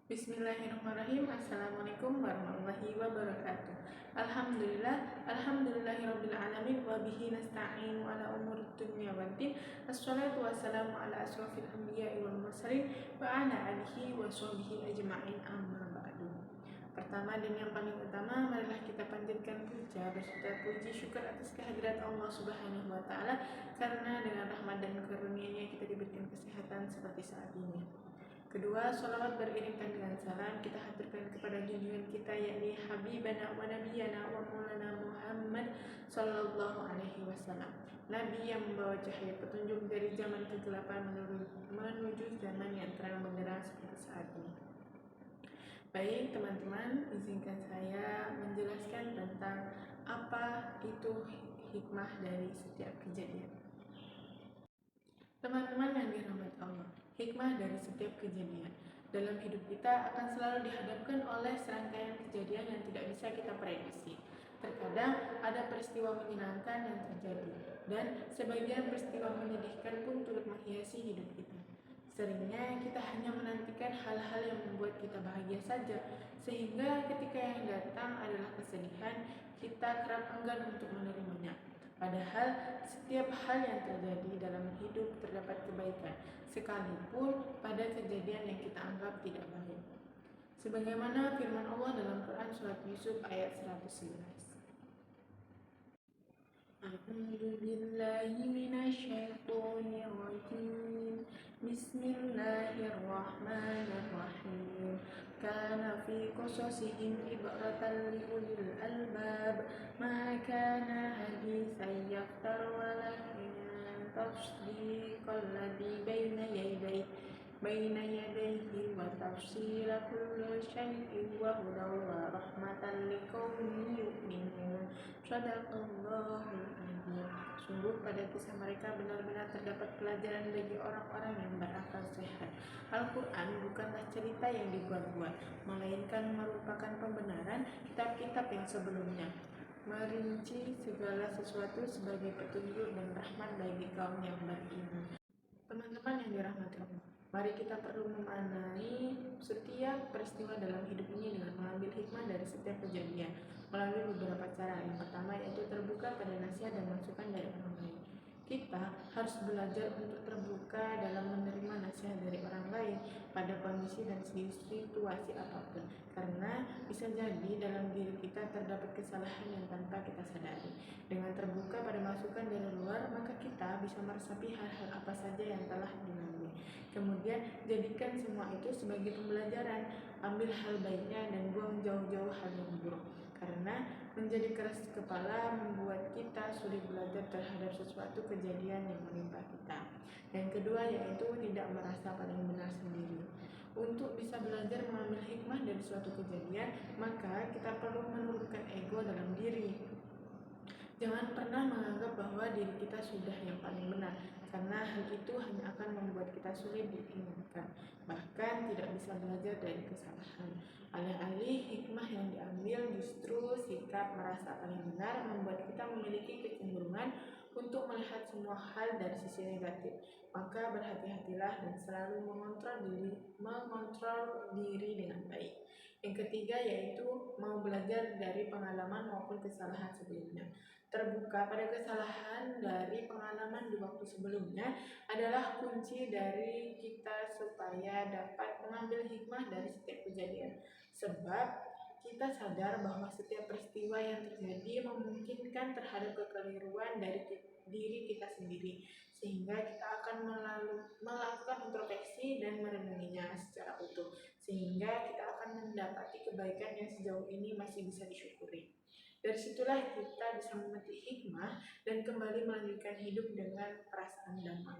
Bismillahirrahmanirrahim. Assalamualaikum warahmatullahi wabarakatuh. Alhamdulillahirabbil alamin wa bihi nasta'inu ala umurid dunya waddin. Assalatu wassalamu ala asrofil anbiya'i wal mursalin wa ala alihi wa sahbihi ajma'in, amma ba'du. Pertama dan yang paling utama, marilah kita panjatkan puja berserta puji syukur atas kehadirat Allah Subhanahu wa taala, karena dengan rahmat dan karunia-Nya kita diberikan kesehatan seperti saat ini. Kedua, sholawat beriringkan dengan salam kita haturkan kepada junjungan kita, yakni Habibana wa Nabiyana wa Maulana Muhammad Sallallahu Alaihi Wasallam, Nabi yang membawa cahaya petunjuk dari zaman kegelapan menuju zaman yang terang benderang seperti saat ini. Baik teman-teman, izinkan saya menjelaskan tentang apa itu hikmah dari setiap kejadian. Teman-teman yang dirahmati Allah, hikmah dari setiap kejadian dalam hidup kita akan selalu dihadapkan oleh serangkaian kejadian yang tidak bisa kita prediksi. Terkadang ada peristiwa menyenangkan yang terjadi, dan sebagian peristiwa menyedihkan pun turut menghiasi hidup kita. Seringnya kita hanya menantikan hal-hal yang membuat kita bahagia saja, sehingga ketika yang datang adalah kesedihan, kita kerap enggan untuk menerimanya. Padahal setiap hal yang terjadi dalam hidup terdapat kebaikan, sekalipun pada kejadian yang kita anggap tidak baik. Sebagaimana firman Allah dalam Quran Surat Yusuf ayat 111. A'udzubillahi minasyaitonirrajim. Bismillahirrahmanirrahim. Kana fi qasasihim ibratan li ulil albab, ma kana haditsan yaftar walakin tasdiqal ladzi baina yadayhi wa tafsila kulli syai'in wa hudan wa rahmatan liqaumin yu'minun. Shadaqallahul adzim. Sungguh pada kisah mereka benar-benar terdapat pelajaran bagi orang-orang yang berakal sehat. Al-Quran bukanlah cerita yang dibuat-buat, melainkan merupakan pembenaran kitab-kitab yang sebelumnya, merinci segala sesuatu sebagai petunjuk dan rahmat bagi kaum yang beriman. Teman-teman yang dirahmati Allah, mari kita perlu memaknai setiap peristiwa dalam hidup ini dengan mengambil hikmah dari setiap kejadian melalui beberapa cara. Yang pertama yaitu terbuka pada nasihat dan masukan dari orang lain. Kita harus belajar untuk terbuka dalam menerima nasihat dari orang lain pada kondisi dan situasi apapun, karena bisa jadi dalam diri kita terdapat kesalahan yang tanpa kita sadari. Dengan terbuka pada masukan dari luar, maka kita bisa meresapi hal-hal apa saja yang telah dilalui. Kemudian jadikan semua itu sebagai pembelajaran, ambil hal baiknya dan buang jauh-jauh hal yang buruk, karena menjadi keras kepala membuat kita sulit belajar terhadap sesuatu kejadian yang menimpa kita. Yang kedua yaitu tidak merasa paling benar sendiri. Untuk bisa belajar mengambil hikmah dari suatu kejadian, maka kita perlu menurunkan ego dalam diri. Jangan pernah menganggap bahwa diri kita sudah yang paling benar, karena hal itu hanya akan membuat kita sulit diingatkan, bahkan tidak bisa belajar dari kesalahan. Alih-alih hikmah yang diambil, justru sikap merasa paling benar membuat kita memiliki kecenderungan untuk melihat semua hal dari sisi negatif. Maka berhati-hatilah dan selalu mengontrol diri dengan baik. Yang ketiga yaitu mau belajar dari pengalaman maupun kesalahan sebelumnya. Terbuka pada kesalahan dari pengalaman di waktu sebelumnya adalah kunci dari kita supaya dapat mengambil hikmah dari setiap kejadian. Sebab kita sadar bahwa setiap peristiwa yang terjadi memungkinkan terhadap kekeliruan dari diri kita sendiri, sehingga kita akan melakukan introspeksi dan merenunginya secara utuh, sehingga kita akan mendapati kebaikan yang sejauh ini masih bisa disyukuri. Dari situlah kita bisa memetik hikmah dan kembali melanjutkan hidup dengan perasaan damai.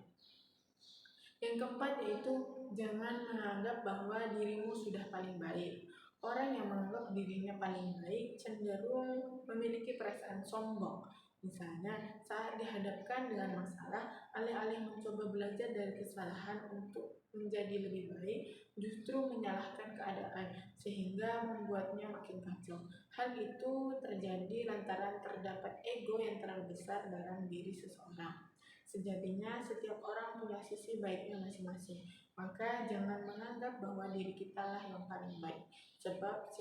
Yang keempat yaitu jangan menganggap bahwa dirimu sudah paling baik. Orang yang menganggap dirinya paling baik cenderung memiliki perasaan sombong. Misalnya, saat dihadapkan dengan masalah, alih-alih mencoba belajar dari kesalahan untuk menjadi lebih baik, justru menyalahkan keadaan sehingga membuatnya makin kacau. Hal itu terjadi lantaran terdapat ego yang terlalu besar dalam diri seseorang. Sejatinya setiap orang punya sisi baiknya masing-masing. Maka jangan menganggap bahwa diri kita lah yang paling baik, sebab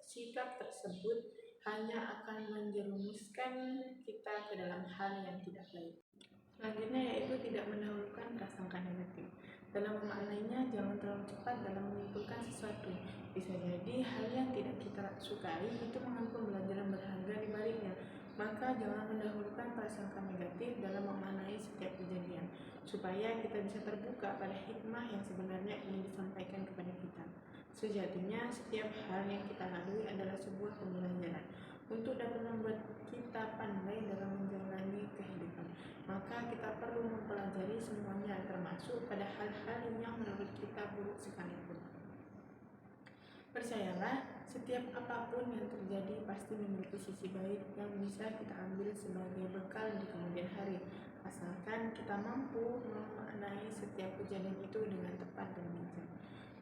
sikap tersebut hanya akan menjerumuskan kita ke dalam hal yang tidak baik. Selanjutnya yaitu tidak mendahulukan prasangka negatif. Dalam memaknainya, jangan terlalu cepat dalam menyimpulkan sesuatu. Bisa jadi hal yang tidak kita sukai itu mengandung pembelajaran berharga di baliknya. Maka jangan mendahulukan prasangka negatif dalam memaknai setiap kejadian, supaya kita bisa terbuka pada hikmah yang sebenarnya ingin disampaikan kepada kita. Sejatinya, setiap hal yang kita lalui adalah sebuah pembelajaran untuk dapat membuat kita pandai dalam menjalani kehidupan. Maka kita perlu mempelajari semuanya, termasuk pada hal-hal yang menurut kita buruk sekalipun. Percayalah, setiap apapun yang terjadi pasti memiliki sisi baik yang bisa kita ambil sebagai bekal di kemudian hari, asalkan kita mampu memaknai setiap kejadian itu dengan tepat dan bijak.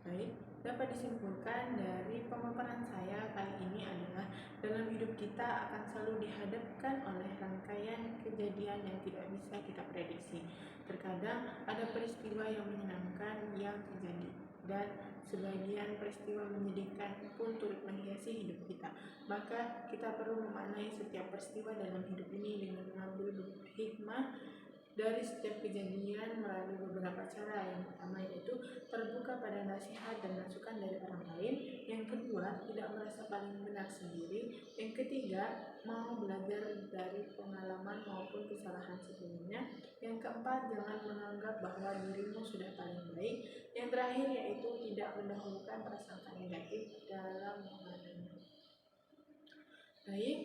Baik, dapat disimpulkan dari pemaparan saya kali ini adalah dalam hidup kita akan selalu dihadapkan oleh rangkaian kejadian yang tidak bisa kita prediksi. Terkadang ada peristiwa yang menyenangkan yang terjadi, dan sebagian peristiwa menyedihkan pun turut menghiasi hidup kita. Maka kita perlu memaknai setiap peristiwa dalam hidup ini dengan mengambil hikmah dari setiap kejadian melalui beberapa cara. Yang pertama yaitu terbuka pada nasihat dan masukan dari orang lain. Yang kedua, tidak merasa paling benar sendiri. Yang ketiga, mau belajar dari pengalaman maupun kesalahan sebelumnya. Yang keempat, jangan menganggap bahwa dirimu sudah paling baik. Yang terakhir yaitu tidak mendahulukan prasangka negatif dalam menghadapi. Baik,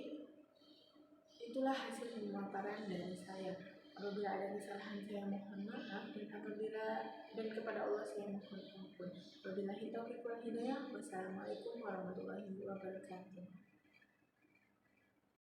itulah hasil pemaparan dari saya. Apabila ada kesalahan saya mohon maaf, dan kepada Allah saya mohon ampun. Wabillahi taufiq wal hidayah. Wassalamualaikum warahmatullahi wabarakatuh.